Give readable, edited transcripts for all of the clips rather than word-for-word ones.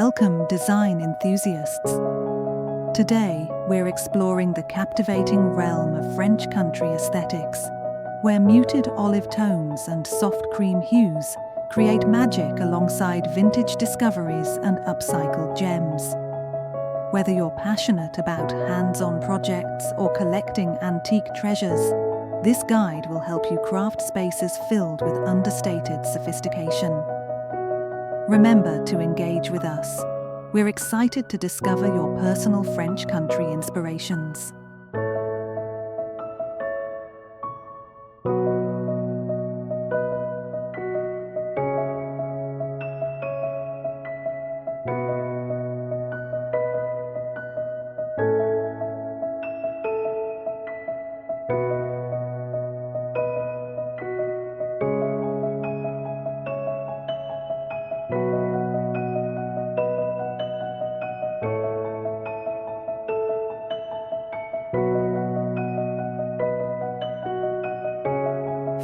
Welcome, design enthusiasts. Today, we're exploring the captivating realm of French country aesthetics, where muted olive tones and soft cream hues create magic alongside vintage discoveries and upcycled gems. Whether you're passionate about hands-on projects or collecting antique treasures, this guide will help you craft spaces filled with understated sophistication. Remember to engage with us. We're excited to discover your personal French country inspirations.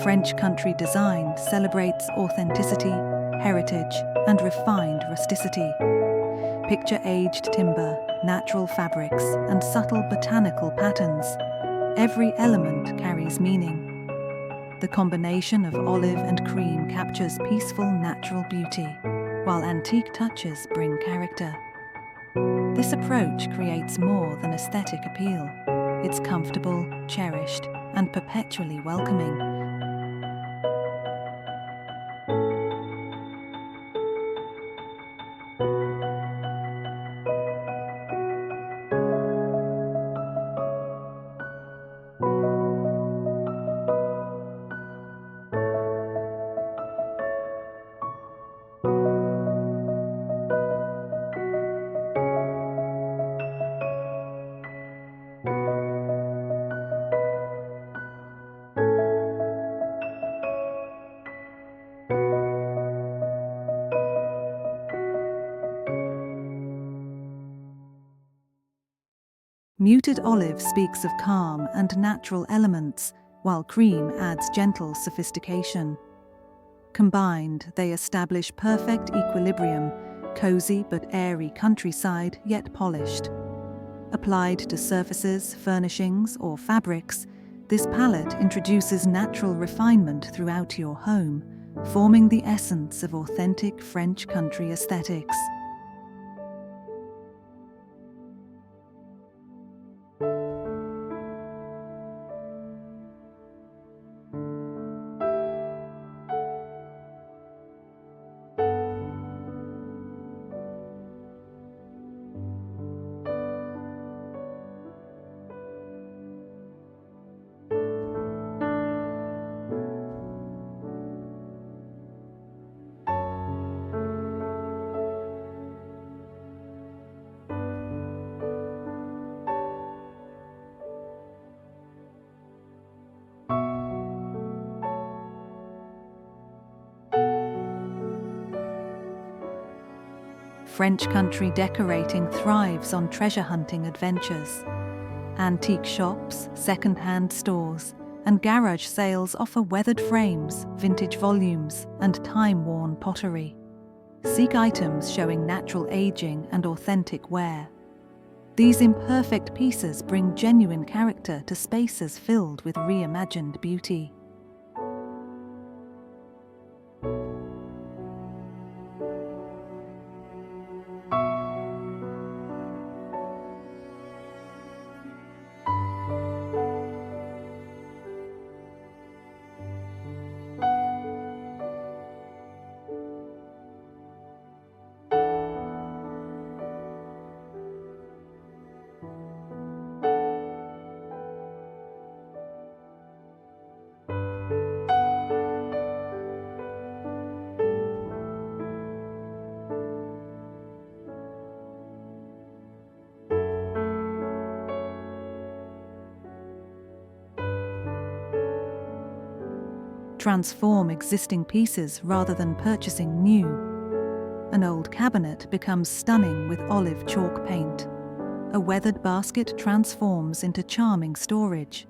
French country design celebrates authenticity, heritage, and refined rusticity. Picture aged timber, natural fabrics, and subtle botanical patterns. Every element carries meaning. The combination of olive and cream captures peaceful natural beauty, while antique touches bring character. This approach creates more than aesthetic appeal. It's comfortable, cherished, and perpetually welcoming. Muted olive speaks of calm and natural elements, while cream adds gentle sophistication. Combined, they establish perfect equilibrium, cozy but airy countryside yet polished. Applied to surfaces, furnishings, or fabrics, this palette introduces natural refinement throughout your home, forming the essence of authentic French country aesthetics. French country decorating thrives on treasure hunting adventures. Antique shops, second-hand stores, and garage sales offer weathered frames, vintage volumes, and time-worn pottery. Seek items showing natural aging and authentic wear. These imperfect pieces bring genuine character to spaces filled with reimagined beauty. Transform existing pieces rather than purchasing new. An old cabinet becomes stunning with olive chalk paint. A weathered basket transforms into charming storage.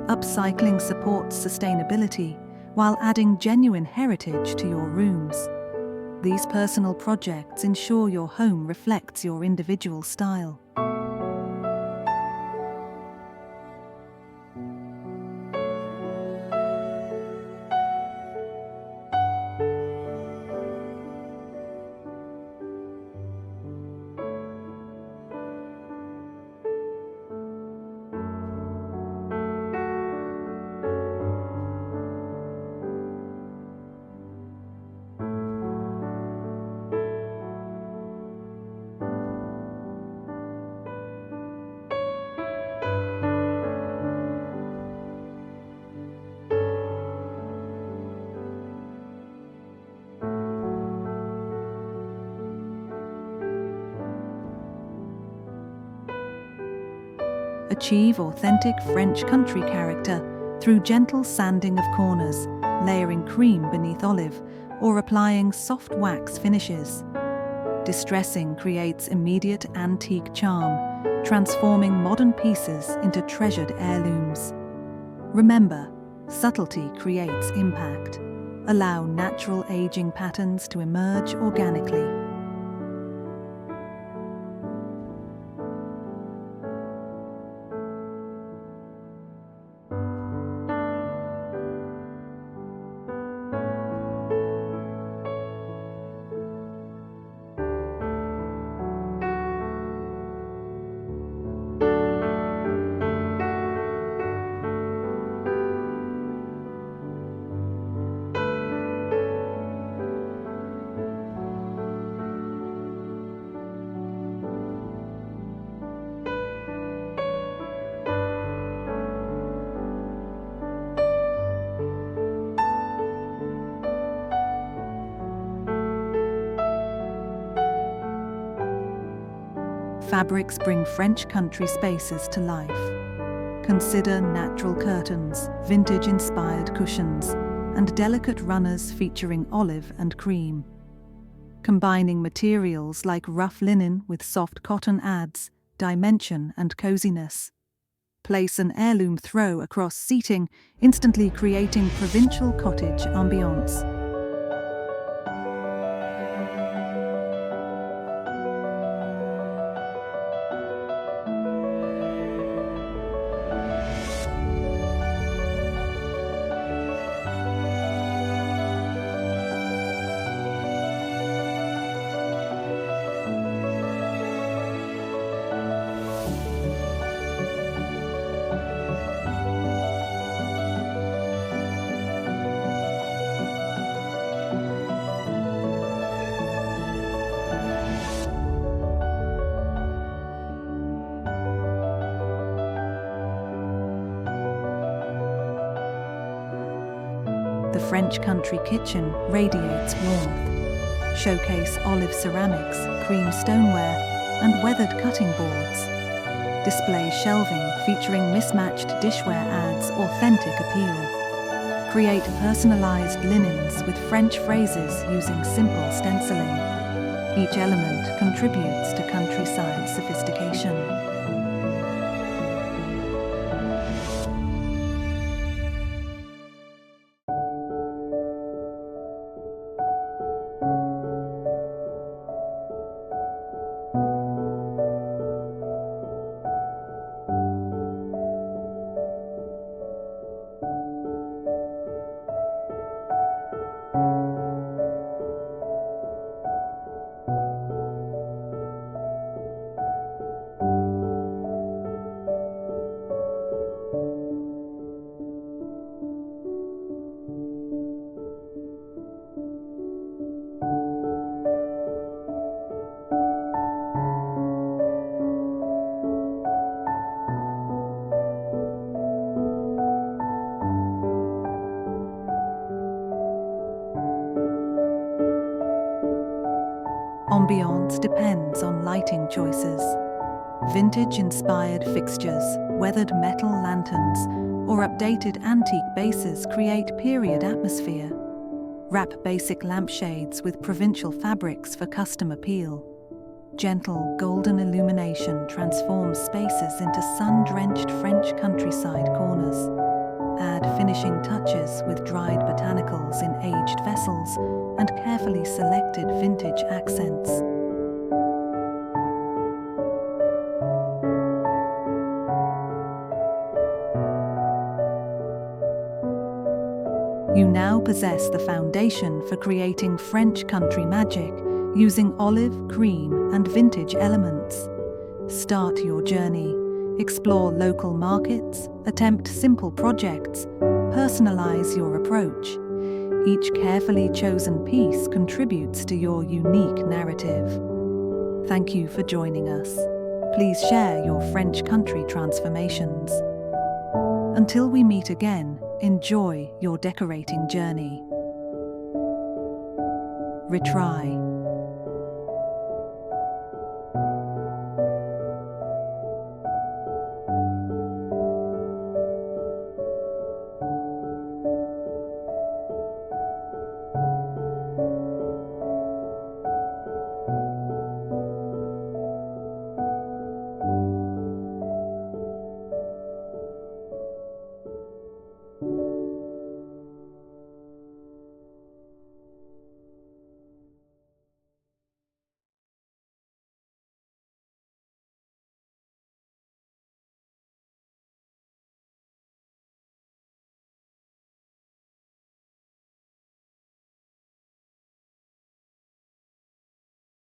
Upcycling supports sustainability while adding genuine heritage to your rooms. These personal projects ensure your home reflects your individual style. Achieve authentic French country character through gentle sanding of corners, layering cream beneath olive, or applying soft wax finishes. Distressing creates immediate antique charm, transforming modern pieces into treasured heirlooms. Remember, subtlety creates impact. Allow natural aging patterns to emerge organically. Fabrics bring French country spaces to life. Consider natural curtains, vintage-inspired cushions, and delicate runners featuring olive and cream. Combining materials like rough linen with soft cotton adds dimension and coziness. Place an heirloom throw across seating, instantly creating provincial cottage ambiance. The French country kitchen radiates warmth. Showcase olive ceramics, cream stoneware, and weathered cutting boards. Display shelving featuring mismatched dishware adds authentic appeal. Create personalized linens with French phrases using simple stenciling. Each element contributes to countryside sophistication. Ambiance depends on lighting choices. Vintage-inspired fixtures, weathered metal lanterns, or updated antique bases create period atmosphere. Wrap basic lampshades with provincial fabrics for custom appeal. Gentle, golden illumination transforms spaces into sun-drenched French countryside corners. Add finishing touches with dried botanicals in aged vessels and carefully selected vintage accents. You now possess the foundation for creating French country magic using olive, cream, and vintage elements. Start your journey. Explore local markets, attempt simple projects, personalize your approach. Each carefully chosen piece contributes to your unique narrative. Thank you for joining us. Please share your French country transformations. Until we meet again, enjoy your decorating journey. Retry.